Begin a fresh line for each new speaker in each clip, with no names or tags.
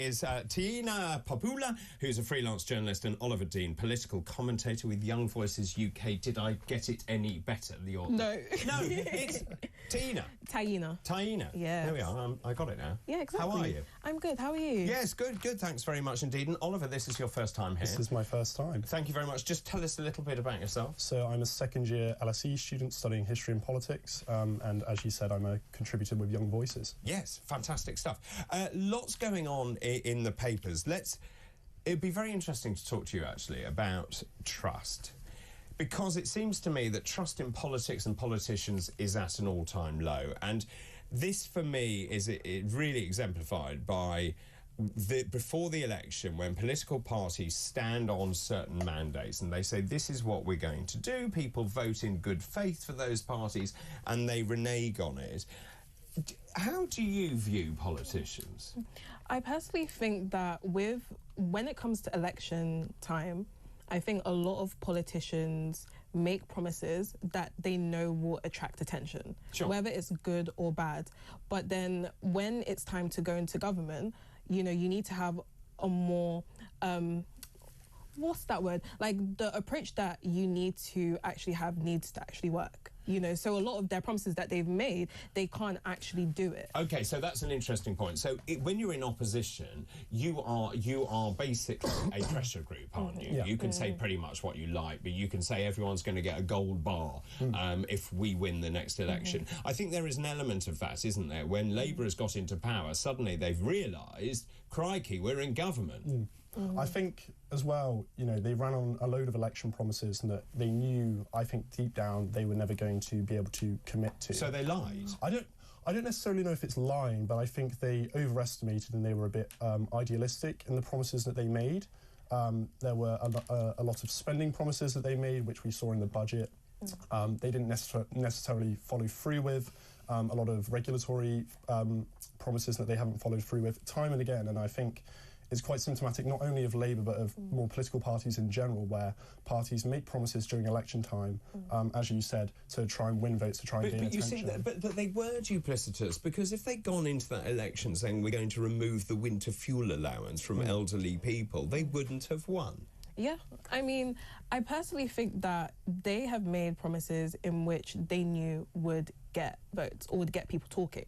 is Tina Popula, who's a freelance journalist, and Oliver Dean, political commentator with Young Voices UK. Did I get it any better?
No.
No, it's Tina. Taina.
Yeah.
There we are. I got it now.
Yeah, exactly.
How are you?
I'm good. How are you?
Yes, good. Thanks very much indeed. And Oliver, this is your first time here.
This is my first time.
Thank you very much. Just tell us a little bit about yourself.
So I'm a second-year LSE student studying history and politics, and as you said, I'm a contributor with Young Voices.
Yes, fantastic stuff. Lots going on in the papers. It'd be very interesting to talk to you, actually, about trust. Because it seems to me that trust in politics and politicians is at an all-time low. And this, for me, is it really exemplified by before the election, when political parties stand on certain mandates and they say, this is what we're going to do, people vote in good faith for those parties and they renege on it. How do you view politicians?
I personally think that when it comes to election time, I think a lot of politicians make promises that they know will attract attention, whether it's good or bad. But then when it's time to go into government, you know, you need to have a more, what's that word? Like, the approach that you need to actually have needs to actually work. You know, so a lot of their promises that they've made, they can't actually do it. Okay,
so that's an interesting point. So when you're in opposition, you are basically a pressure group, aren't you? Yeah. You can say pretty much what you like, but you can say everyone's going to get a gold bar if we win the next election. I think there is an element of that, isn't there? When Labour has got into power, suddenly they've realised, crikey, we're in government.
I think, as well, you know, they ran on a load of election promises and that they knew, I think, deep down, they were never going to be able to commit to.
So they lied?
I don't necessarily know if it's lying, but I think they overestimated and they were a bit idealistic in the promises that they made. There were a lot of spending promises that they made, which we saw in the budget. They didn't necessarily follow through with. A lot of regulatory promises that they haven't followed through with time and again, and I think it's quite symptomatic not only of Labour but of more political parties in general, where parties make promises during election time, as you said, to try and win votes, to try and gain attention.
You see, but they were duplicitous, because if they'd gone into that election saying we're going to remove the winter fuel allowance from elderly people, they wouldn't have won.
Yeah, I mean, I personally think that they have made promises in which they knew would get votes or would get people talking.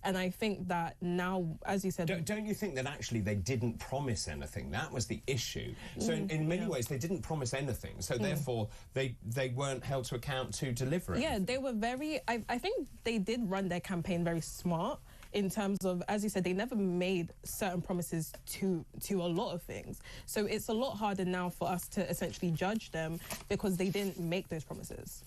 And I think that now, as you said...
Don't you think that actually they didn't promise anything? That was the issue. So in many ways, they didn't promise anything. So therefore, they weren't held to account to deliver it.
Yeah, they were very... I think they did run their campaign very smart in terms of, as you said, they never made certain promises to a lot of things. So it's a lot harder now for us to essentially judge them because they didn't make those promises.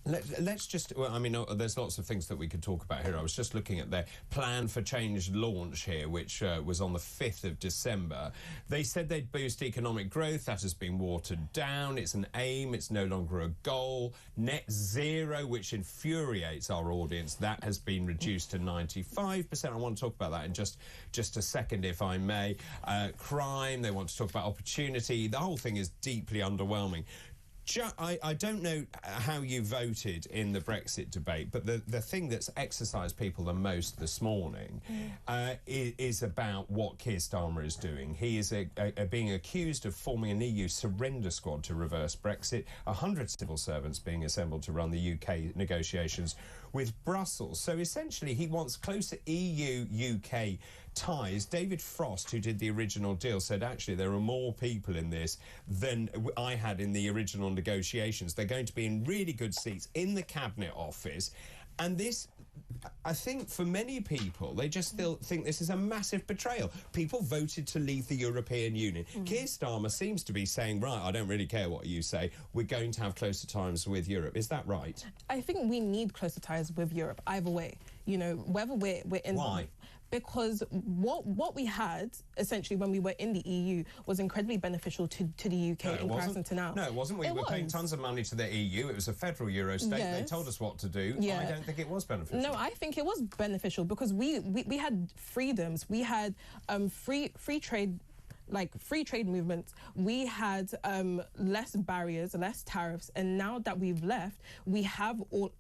Let's just... Well, I mean, there's lots of things that we could talk about here. I was just looking at their Plan for Change launch here, which was on the 5th of December. They said they'd boost economic growth. That has been watered down. It's an aim. It's no longer a goal. Net zero, which infuriates our audience, that has been reduced to 95%. I want to talk about that in just a second, if I may. Crime, they want to talk about opportunity. The whole thing is deeply underwhelming. I don't know how you voted in the Brexit debate, but the thing that's exercised people the most this morning is about what Keir Starmer is doing. He is being accused of forming an EU surrender squad to reverse Brexit, 100 civil servants being assembled to run the UK negotiations with Brussels. So essentially he wants closer EU-UK ties. David Frost, who did the original deal, said actually there are more people in this than I had in the original negotiations. They're going to be in really good seats in the Cabinet Office. And this, I think, for many people, they just still think this is a massive betrayal. People voted to leave the European Union. Keir Starmer seems to be saying, right, I don't really care what you say, we're going to have closer ties with Europe. Is that right?
I think we need closer ties with Europe, either way. You know, whether we're in...
Why?
Because what we had, essentially, when we were in the EU was incredibly beneficial to the UK in comparison to now.
No, it wasn't. We were paying tons of money to the EU. It was a federal Euro state. Yes. They told us what to do. Yeah. I don't think it was beneficial.
No, I think it was beneficial because we had freedoms. We had free trade like free trade movements, we had less barriers, less tariffs, and now that we've left, we have all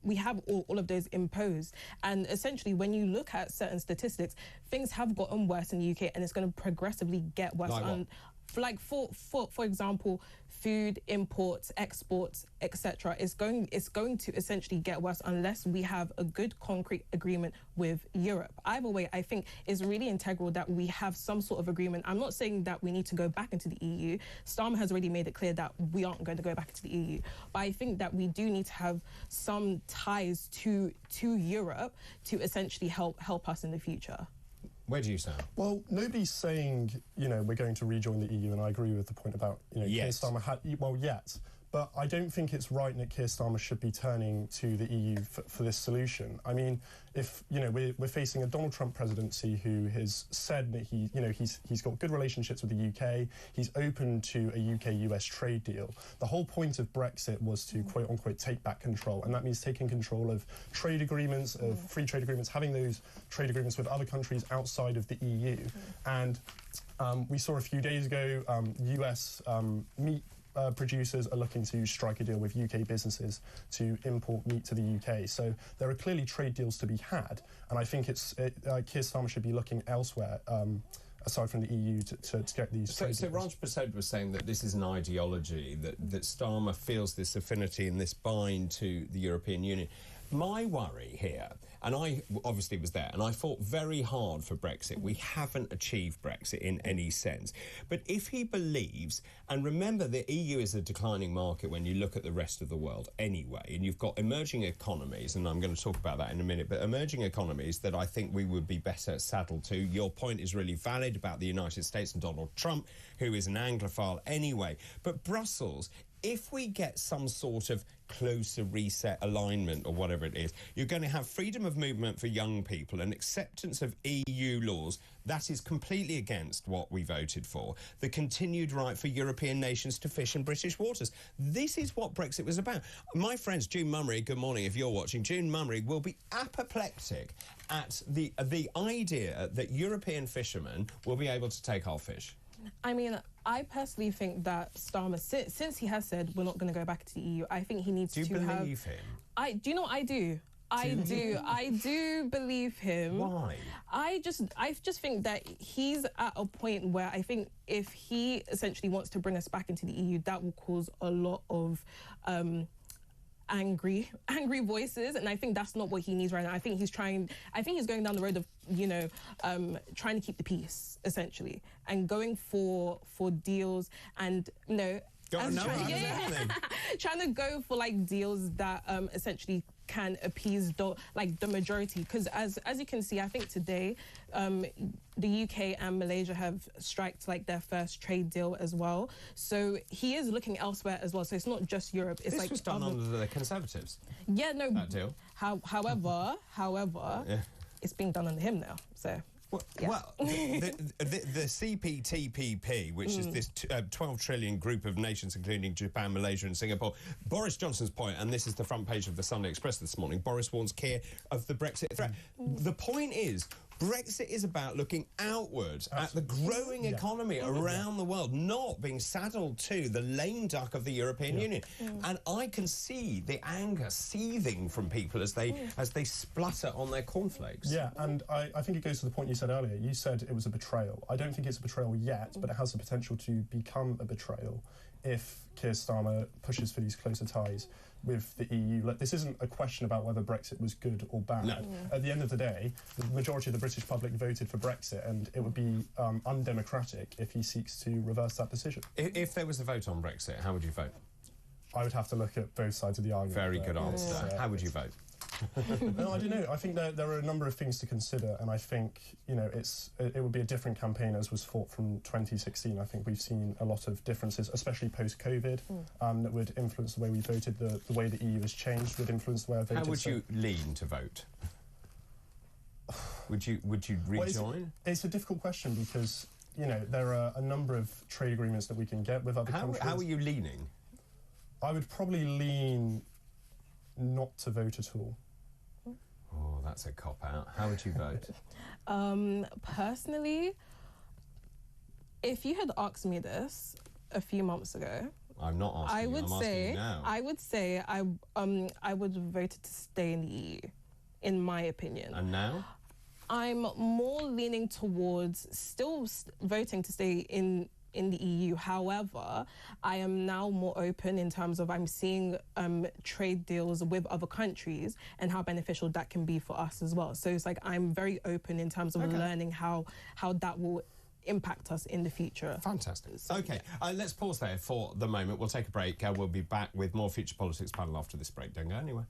of those imposed. And essentially, when you look at certain statistics, things have gotten worse in the UK, and it's going to progressively get worse.
Like what?
Like for example, food imports, exports, etc. It's going to essentially get worse unless we have a good concrete agreement with Europe. Either way, I think it's really integral that we have some sort of agreement. I'm not saying that we need to go back into the EU. Starmer has already made it clear that we aren't going to go back into the EU. But I think that we do need to have some ties to Europe to essentially help us in the future.
Where do you stand?
Well, nobody's saying, we're going to rejoin the EU, and I agree with the point about, Keir Starmer yet. But I don't think it's right that Keir Starmer should be turning to the EU for this solution. I mean, if, we're facing a Donald Trump presidency who has said that he's got good relationships with the UK, he's open to a UK-US trade deal. The whole point of Brexit was to, quote-unquote, take back control, and that means taking control of trade agreements, of free trade agreements, having those trade agreements with other countries outside of the EU. And we saw a few days ago, US meat producers are looking to strike a deal with UK businesses to import meat to the UK. So there are clearly trade deals to be had, and I think Keir Starmer should be looking elsewhere aside from the EU to get these trade deals.
So Raj Prasad was saying that this is an ideology, that Starmer feels this affinity and this bind to the European Union. My worry here, and I obviously was there, and I fought very hard for Brexit. We haven't achieved Brexit in any sense. But if he believes, and remember the EU is a declining market when you look at the rest of the world anyway, and you've got emerging economies, and I'm going to talk about that in a minute, but emerging economies that I think we would be better saddled to. Your point is really valid about the United States and Donald Trump, who is an Anglophile anyway. But Brussels, if we get some sort of closer reset alignment or whatever it is, you're going to have freedom of movement for young people and acceptance of EU laws. That is completely against what we voted for. The continued right for European nations to fish in British waters. This is what Brexit was about. My friends, June Mummery, good morning if you're watching, June Mummery will be apoplectic at the idea that European fishermen will be able to take our fish.
I mean, I personally think that Starmer, since he has said we're not going to go back to the EU, I think he needs to have...
Do you believe him?
Do you know what I do? I do believe him.
Why?
I just think that he's at a point where I think if he essentially wants to bring us back into the EU, that will cause a lot of angry voices, and I think that's not what he needs right now. I think he's going down the road of trying to keep the peace essentially, and going for deals, and trying to go for like deals that essentially can appease the majority, because as you can see, I think today the UK and Malaysia have striked like their first trade deal as well. So he is looking elsewhere as well. So it's not just Europe. It's
this was done under the Conservatives.
Yeah, no.
That deal.
However,
yeah.
It's being done under him now. So.
Well,
yeah.
the CPTPP, which is this 12 trillion group of nations, including Japan, Malaysia and Singapore. Boris Johnson's point, and this is the front page of the Sunday Express this morning, Boris warns Keir of the Brexit threat. The point is, Brexit is about looking outward at the growing economy around the world, not being saddled to the lame duck of the European Union. And I can see the anger seething from people as they splutter on their cornflakes.
Yeah, and I think it goes to the point you said earlier. You said it was a betrayal. I don't think it's a betrayal yet, but it has the potential to become a betrayal if Keir Starmer pushes for these closer ties with the EU. Like, this isn't a question about whether Brexit was good or bad.
No.
At the end of the day, the majority of the British public voted for Brexit, and it would be undemocratic if he seeks to reverse that decision.
If there was a vote on Brexit, how would you vote?
I would have to look at both sides of the argument.
Very good answer. How would you vote?
No, I don't know. I think there are a number of things to consider, and I think it would be a different campaign as was fought from 2016. I think we've seen a lot of differences, especially post-COVID, that would influence the way we voted. The way the EU has changed would influence the way I voted.
How would you lean to vote? Would you rejoin?
Well, it's a difficult question because there are a number of trade agreements that we can get with other countries.
How are you leaning?
I would probably lean not to vote at all.
Oh, that's a cop-out. How would you vote?
Personally, If you had asked me this a few months ago,
I'm not asking you, I'm asking you now.
I would say I would have voted to stay in the EU, in my opinion.
And now?
I'm more leaning towards still voting to stay in the EU. However, I am now more open in terms of I'm seeing trade deals with other countries and how beneficial that can be for us as well. So it's like I'm very open in terms of learning how that will impact us in the future.
Fantastic. Okay, let's pause there for the moment. We'll take a break. We'll be back with more Future Politics panel after this break. Don't go anywhere.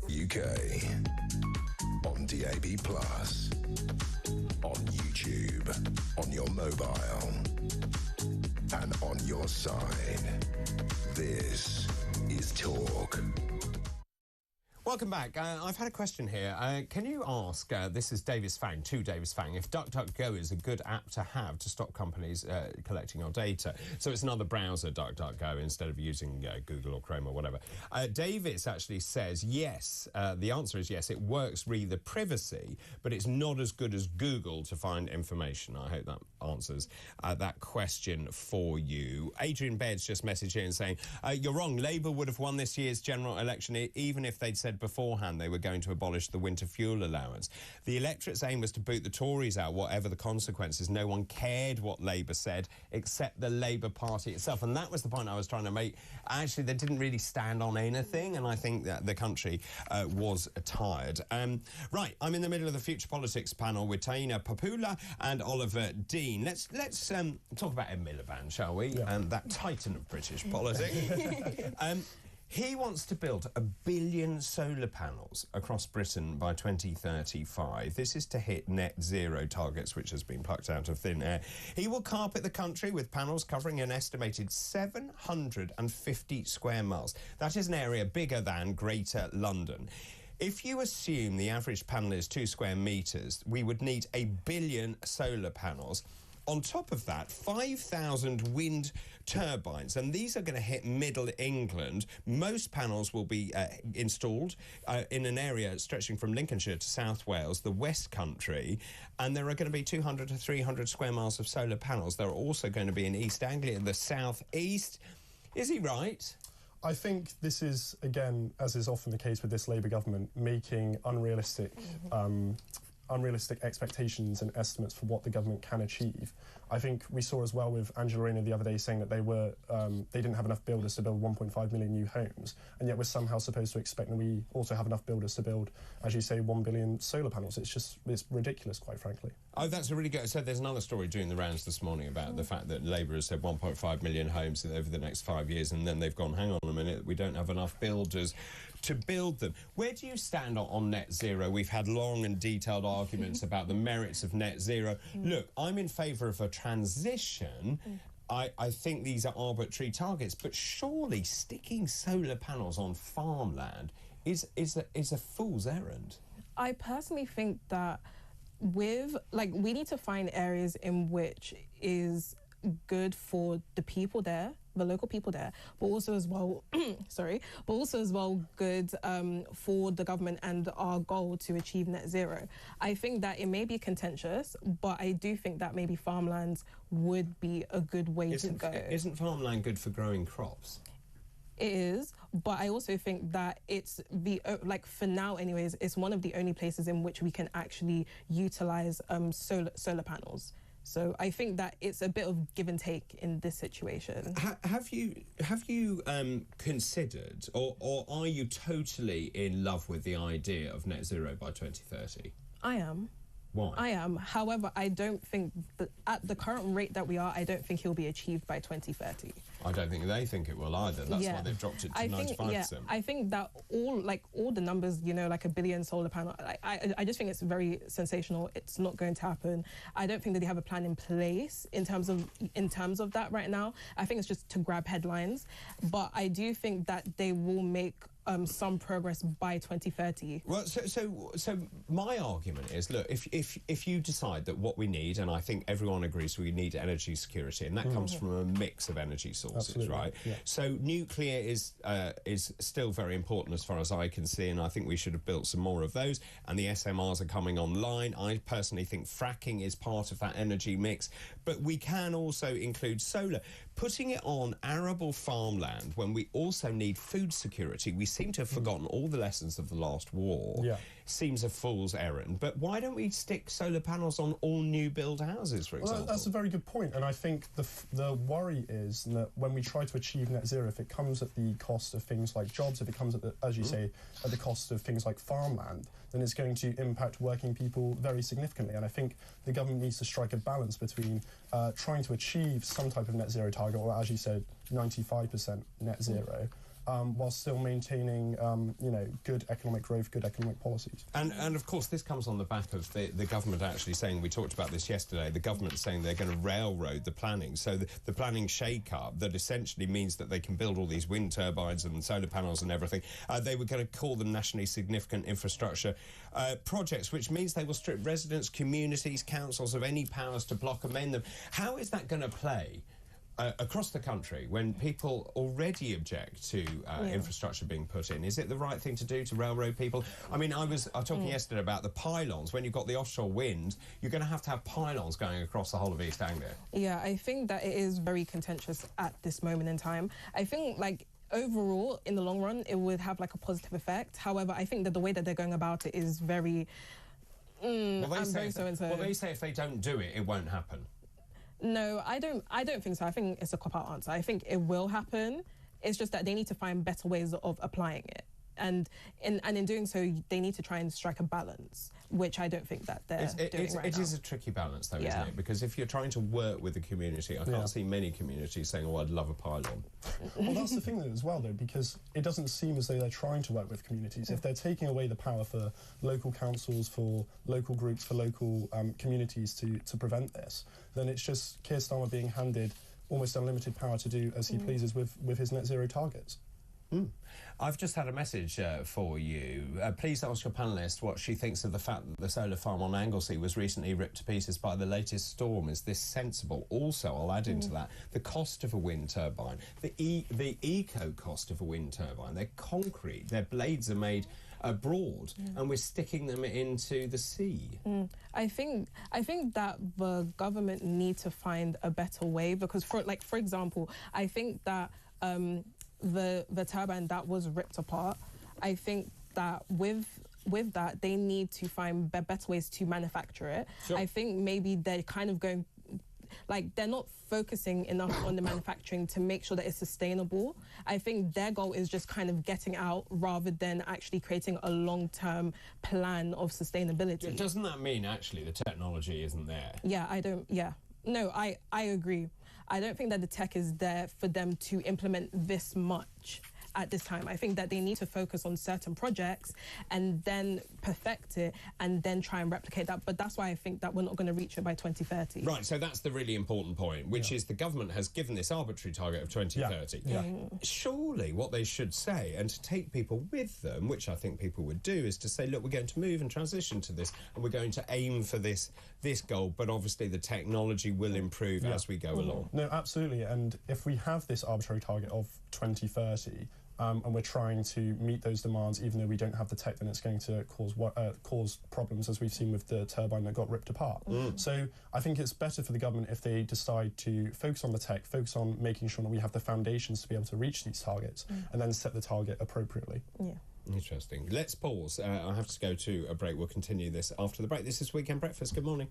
UK, on DAB+, on YouTube, on your mobile, and on your side. This is Talk.
Welcome back. I've had a question here. Can you ask, this is Davis Fang, to Davis Fang, if DuckDuckGo is a good app to have to stop companies collecting your data? So it's another browser, DuckDuckGo, instead of using Google or Chrome or whatever. Davis actually says yes. The answer is yes. It works re the privacy, but it's not as good as Google to find information. I hope that answers that question for you. Adrian Baird's just messaged in saying, you're wrong. Labour would have won this year's general election even if they'd said beforehand they were going to abolish the winter fuel allowance. The electorate's aim was to boot the Tories out, whatever the consequences. No one cared what Labour said except the Labour Party itself. And that was the point I was trying to make. Actually, they didn't really stand on anything, and I think that the country was tired. Right, I'm in the middle of the Future Politics panel with Taina Papula and Oliver Dean. Let's talk about Ed Miliband, shall we?
Yeah.
That titan of British politics. He wants to build 1 billion solar panels across Britain by 2035. This is to hit net zero targets, which has been plucked out of thin air. He will carpet the country with panels covering an estimated 750 square miles. That is an area bigger than Greater London. If you assume the average panel is 2 square metres, we would need 1 billion solar panels. On top of that, 5,000 wind turbines, and these are going to hit Middle England. Most panels will be installed in an area stretching from Lincolnshire to South Wales, the West Country, and there are going to be 200 to 300 square miles of solar panels. There are also going to be in East Anglia, the South East. Is he right?
I think this is, again, as is often the case with this Labour government, making unrealistic unrealistic expectations and estimates for what the government can achieve. I think we saw as well with Angela Rayner the other day saying that they didn't have enough builders to build 1.5 million new homes, and yet we're somehow supposed to expect that we also have enough builders to build, as you say, 1 billion solar panels. It's ridiculous, quite frankly.
Oh, that's a really good... So there's another story doing the rounds this morning about the fact that Labour has said 1.5 million homes over the next 5 years, and then they've gone, hang on a minute, we don't have enough builders to build them. Where do you stand on net zero? We've had long and detailed arguments about the merits of net zero. Look, I'm in favour of a transition. I think these are arbitrary targets, but surely sticking solar panels on farmland is a fool's errand.
I personally think that we need to find areas in which is good for the people there, the local people there, but also as well, good for the government and our goal to achieve net zero. I think that it may be contentious, but I do think that maybe farmlands would be a good way to go.
Isn't farmland good for growing crops?
It is, but I also think that it's for now anyways, it's one of the only places in which we can actually utilise solar panels. So I think that it's a bit of give and take in this situation.
Have you considered, or are you totally in love with the idea of net zero by 2030?
I am.
Why?
I am. However, I don't think that at the current rate that we are, I don't think it will be achieved by 2030.
I don't think they think it will either. That's why they've dropped it to 95%.
I think that all the numbers, like a billion solar panel, I just think it's very sensational. It's not going to happen. I don't think that they have a plan in place in terms of that right now. I think it's just to grab headlines. But I do think that they will make some progress by 2030.
Well, so my argument is, look, if you decide that what we need, and I think everyone agrees we need energy security, and that comes from a mix of energy sources,
absolutely,
right?
Yeah.
So nuclear is still very important as far as I can see, and I think we should have built some more of those, and the SMRs are coming online. I personally think fracking is part of that energy mix, but we can also include solar. Putting it on arable farmland when we also need food security, we seem to have forgotten all the lessons of the last war, seems a fool's errand. But why don't we stick solar panels on all new build houses, for example?
Well, that's a very good point, and I think the worry is that when we try to achieve net zero, if it comes at the cost of things like jobs, if it comes at the, as you say, at the cost of things like farmland, then it's going to impact working people very significantly. And I think the government needs to strike a balance between trying to achieve some type of net zero target, or as you said, 95% net zero, while still maintaining, good economic growth, good economic policies.
And of course, this comes on the back of the government actually saying, we talked about this yesterday, the government saying they're going to railroad the planning. So the planning shake-up that essentially means that they can build all these wind turbines and solar panels and everything. They were going to call them nationally significant infrastructure projects, which means they will strip residents, communities, councils of any powers to block and amend them. How is that going to play across the country when people already object to infrastructure being put in? Is it the right thing to do to railroad people? I mean, I was talking yesterday about the pylons. When you've got the offshore wind, you're going to have pylons going across the whole of East Anglia. Yeah,
I think that it is very contentious at this moment in time. I think, overall, in the long run, it would have, a positive effect. However, I think that the way that they're going about it is very...
Well, they say if they don't do it, it won't happen.
No, I don't think so. I think it's a cop-out answer. I think it will happen. It's just that they need to find better ways of applying it. And in doing so, they need to try and strike a balance, which I don't think that they're doing right now. It is a tricky balance, though, isn't it? Because if you're trying to work with the community, I can't see many communities saying, oh, I'd love a pylon.
Well, that's the thing, as well, though, because it doesn't seem as though they're trying to work with communities. If they're taking away the power for local councils, for local groups, for local communities to prevent this, then it's just Keir Starmer being handed almost unlimited power to do as he pleases with his net zero targets.
I've just had a message for you. Please ask your panellist what she thinks of the fact that the solar farm on Anglesey was recently ripped to pieces by the latest storm. Is this sensible? Also, I'll add into that the cost of a wind turbine, the eco cost of a wind turbine. They're concrete, their blades are made abroad, and we're sticking them into the sea. I think that the government need to find a better way, because for example, I think that the turbine that was ripped apart, I think that with
with that, they need to find better ways to manufacture it.
Sure.
I think maybe they're kind of going, like, they're not focusing enough on the manufacturing to make sure that it's sustainable. I think their goal is just kind of getting out rather than actually creating a long-term plan of sustainability.
Doesn't that mean actually the technology isn't there?
No, I agree. I don't think that the tech is there for them to implement this much at this time. I think that they need to focus on certain projects and then perfect it and then try and replicate that. But that's why I think that we're not going to reach it by 2030.
Right, so that's the really important point, which is the government has given this arbitrary target of 2030. Surely what they should say, and to take people with them, which I think people would do, is to say, look, we're going to move and transition to this, and we're going to aim for this goal, but obviously the technology will improve as we go along.
No, absolutely. And if we have this arbitrary target of 2030, and we're trying to meet those demands, even though we don't have the tech, then it's going to cause problems, as we've seen with the turbine that got ripped apart. So I think it's better for the government if they decide to focus on the tech, focus on making sure that we have the foundations to be able to reach these targets, and then set the target appropriately.
Interesting. Let's pause. I have to go to a break. We'll continue this after the break. This is Weekend Breakfast. Good morning.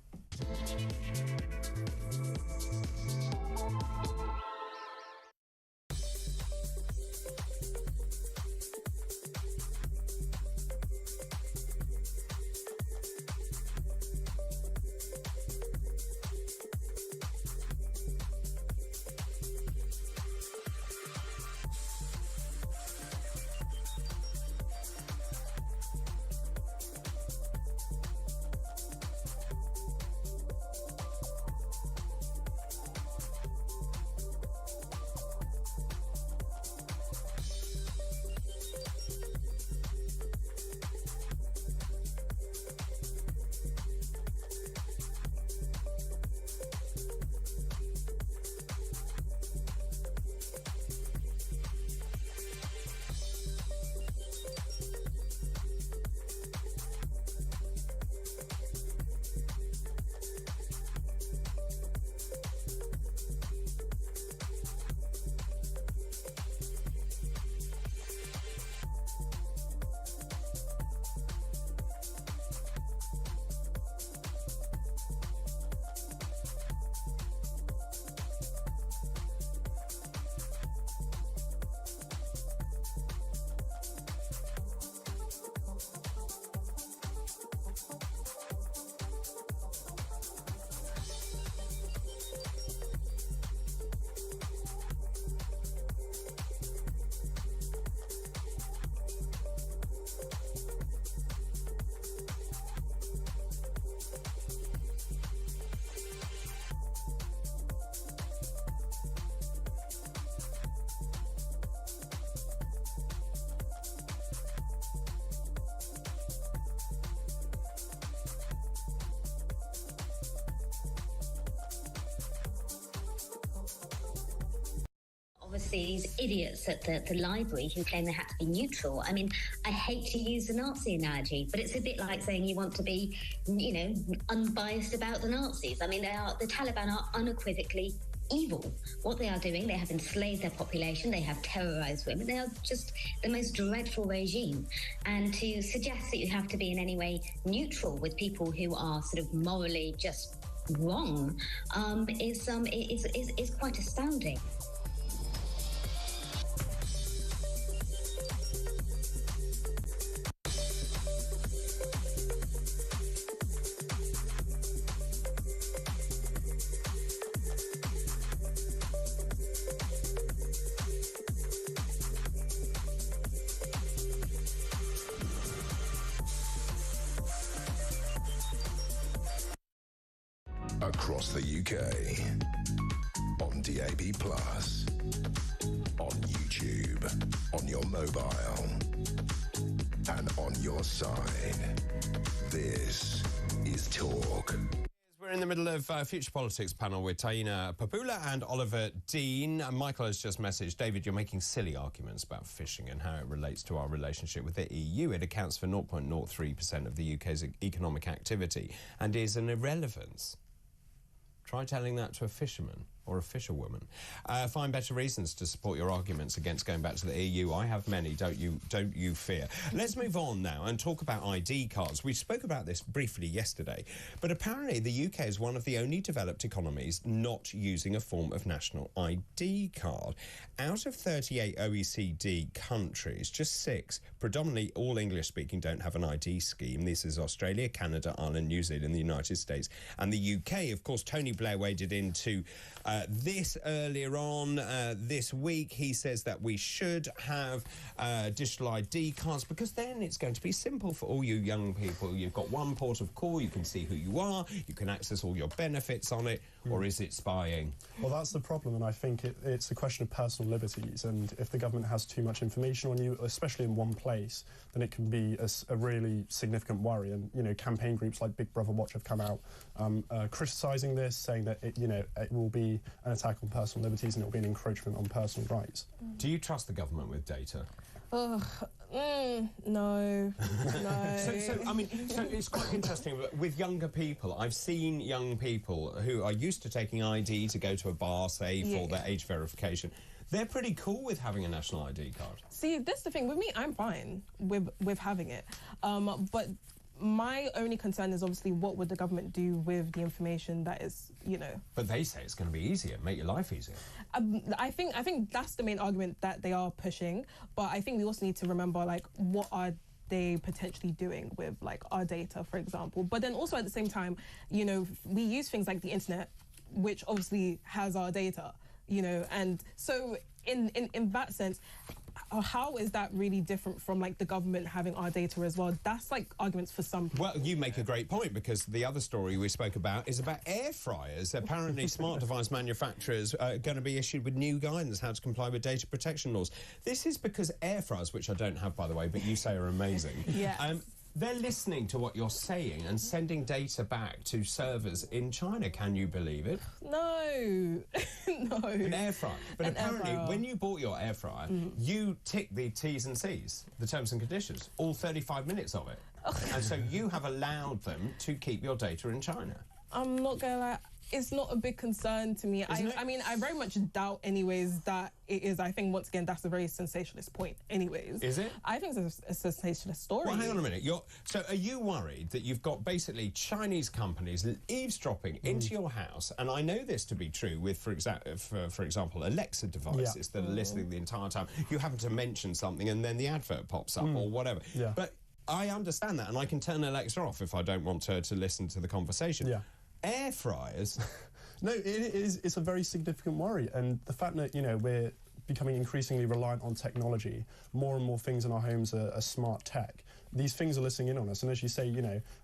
Obviously, these idiots at the library who claim they had to be neutral. I mean, I hate to use the Nazi analogy, but it's a bit like saying you want to be, unbiased about the Nazis. I mean, the Taliban are unequivocally evil. What they are doing, they have enslaved their population, they have terrorized women, they are just the most dreadful regime. And to suggest that you have to be in any way neutral with people who are sort of morally just wrong is quite astounding.
Across the UK, on DAB+, on YouTube, on your mobile, and on your side. This is Talk.
We're in the middle of Future Politics panel with Taina Papula and Oliver Dean. And Michael has just messaged, David, you're making silly arguments about fishing and how it relates to our relationship with the EU. It accounts for 0.03% of the UK's economic activity and is an irrelevance. Try telling that to a fisherman. or a fisherwoman. Find better reasons to support your arguments against going back to the EU. I have many, don't you fear. Let's move on now and talk about ID cards. We spoke about this briefly yesterday, but apparently the UK is one of the only developed economies not using a form of national ID card. Out of 38 OECD countries, just 6, predominantly all English-speaking, don't have an ID scheme. This is Australia, Canada, Ireland, New Zealand, the United States, and the UK. Of course, Tony Blair waded into this earlier on this week. He says that we should have digital ID cards because then it's going to be simple for all you young people. You've got one port of call, you can see who you are, you can access all your benefits on it, or is it spying?
Well, that's the problem, and I think it's a question of personal liberties, and if the government has too much information on you, especially in one place, then it can be a really significant worry. And, you know, campaign groups like Big Brother Watch have come out criticising this, saying that, it will be an attack on personal liberties and it will be an encroachment on personal rights.
Do you trust the government with data?
No. No.
So it's quite interesting. With younger people, I've seen young people who are used to taking ID to go to a bar, say, for their age verification. They're pretty cool with having a national ID card.
See, that's the thing. With me, I'm fine with having it. But my only concern is obviously what would the government do with the information that is, But
they say it's going to be easier, make your life easier.
I think that's the main argument that they are pushing. But I think we also need to remember, like, what are they potentially doing with, like, our data, for example. But then also at the same time, we use things like the internet, which obviously has our data, and so in that sense, how is that really different from, like, the government having our data as well? That's, like, arguments for some people.
Well, you make a great point, because the other story we spoke about is about air fryers. Apparently, smart device manufacturers are going to be issued with new guidance how to comply with data protection laws. This is because air fryers, which I don't have, by the way, but you say are amazing.
Yeah.
They're listening to what you're saying and sending data back to servers in China. Can you believe it?
No. No.
An air fryer. But apparently, when you bought your air fryer, you ticked the T's and C's, the terms and conditions, all 35 minutes of it. And so you have allowed them to keep your data in China.
I'm not going to lie. It's not a big concern to me. I mean, I very much doubt anyways that it is. I think, once again, that's a very sensationalist point anyways.
Is it?
I think it's a sensationalist story.
Well, hang on a minute. So are you worried that you've got basically Chinese companies eavesdropping into your house? And I know this to be true with, for example, Alexa devices that are listening the entire time. You happen to mention something and then the advert pops up or whatever.
Yeah.
But I understand that, and I can turn Alexa off if I don't want her to listen to the conversation. Yeah. Air fryers?
No, it's a very significant worry, and the fact that, we're becoming increasingly reliant on technology, more and more things in our homes are smart tech. These things are listening in on us, and as you say,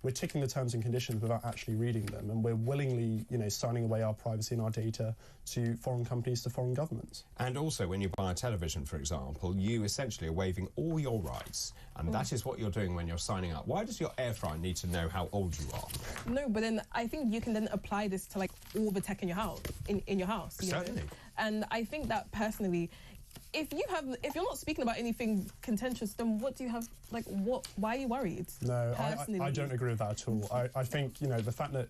we're ticking the terms and conditions without actually reading them, and we're willingly, signing away our privacy and our data to foreign companies, to foreign governments.
And also, when you buy a television, for example, you essentially are waiving all your rights, and that is what you're doing when you're signing up. Why does your air fryer need to know how old you are?
No, but then I think you can then apply this to, like, all the tech in your house, in your house.
Certainly.
And I think that personally, if you're not speaking about anything contentious, then what do you have, like, why are you worried?
No, I don't agree with that at all. I think, the fact that,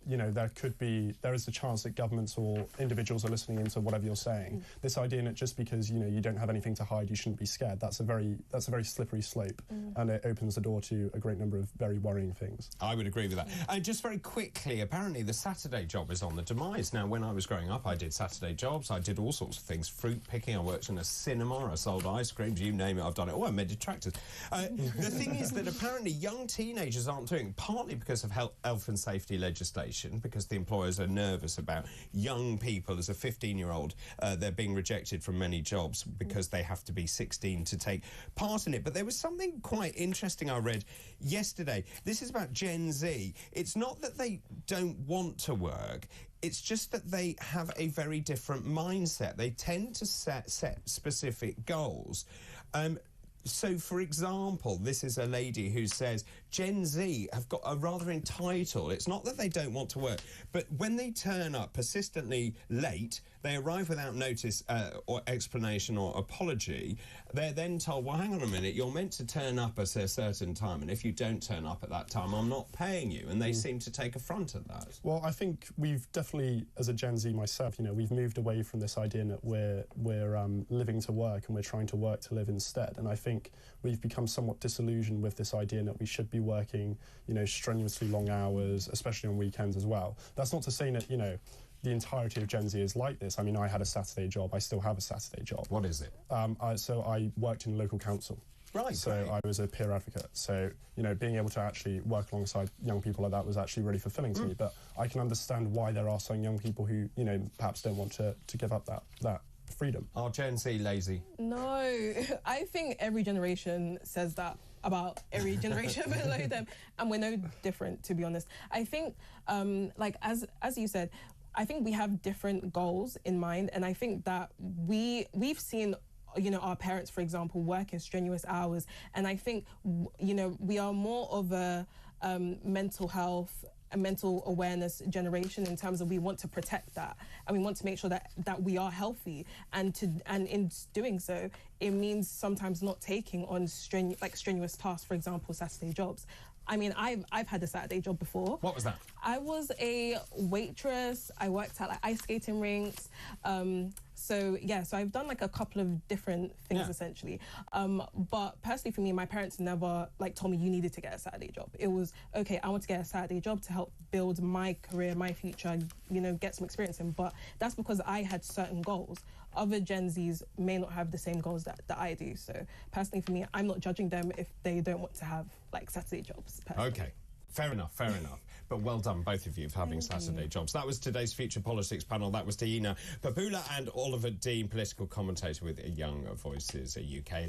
there is a chance that governments or individuals are listening into whatever you're saying. This idea that just because, you don't have anything to hide, you shouldn't be scared, that's a very slippery slope, and it opens the door to a great number of very worrying things.
I would agree with that. And just very quickly, apparently the Saturday job is on the demise. Now, when I was growing up, I did Saturday jobs, I did all sorts of things, fruit picking, I worked in a cinema, I sold ice creams, you name it, I've done it. Oh, I made tractors. The thing is that apparently young teenagers aren't doing it, partly because of health and safety legislation, because the employers are nervous about young people. As a 15-year-old, they're being rejected from many jobs because they have to be 16 to take part in it. But there was something quite interesting I read yesterday. This is about Gen Z. It's not that they don't want to work, it's just that they have a very different mindset. They tend to set specific goals. So, for example, this is a lady who says, Gen Z have got a rather entitled. It's not that they don't want to work, but when they turn up persistently late, they arrive without notice or explanation or apology. They're then told, well, hang on a minute, you're meant to turn up at a certain time, and if you don't turn up at that time, I'm not paying you. And they seem to take affront at that.
Well, I think we've definitely, as a Gen Z myself, you know, we've moved away from this idea that we're living to work and we're trying to work to live instead. And I think we've become somewhat disillusioned with this idea that we should be working, you know, strenuously long hours, especially on weekends as well. That's not to say that, you know, the entirety of Gen Z is like this. I mean, I had a Saturday job. I still have a Saturday job.
What is it?
So I worked in local council.
Right.
So I was a peer advocate. So, you know, being able to actually work alongside young people like that was actually really fulfilling to me. But I can understand why there are some young people who, you know, perhaps don't want to give up that freedom.
Are Gen Z lazy?
No, I think every generation says that about every generation below them, and we're no different, to be honest. I think, like as you said, I think we have different goals in mind, and I think that we've seen, you know, our parents, for example, work in strenuous hours, and I think, you know, we are more of a mental health, a mental awareness generation, in terms of we want to protect that, and we want to make sure that we are healthy, and in doing so, it means sometimes not taking on strenuous tasks, for example, Saturday jobs. I mean, I've had a Saturday job before.
What was that?
I was a waitress. I worked at like ice skating rinks. So I've done like a couple of different things essentially. But personally for me, my parents never like told me you needed to get a Saturday job. It was, okay, I want to get a Saturday job to help build my career, my future, you know, get some experience in. But that's because I had certain goals. Other Gen Zs may not have the same goals that I do. So personally for me, I'm not judging them if they don't want to have like Saturday jobs. Personally.
Okay. Fair enough. But well done, both of you, for having Saturday jobs. That was today's Future Politics panel. That was Diana Babula and Oliver Dean, political commentator with Young Voices UK.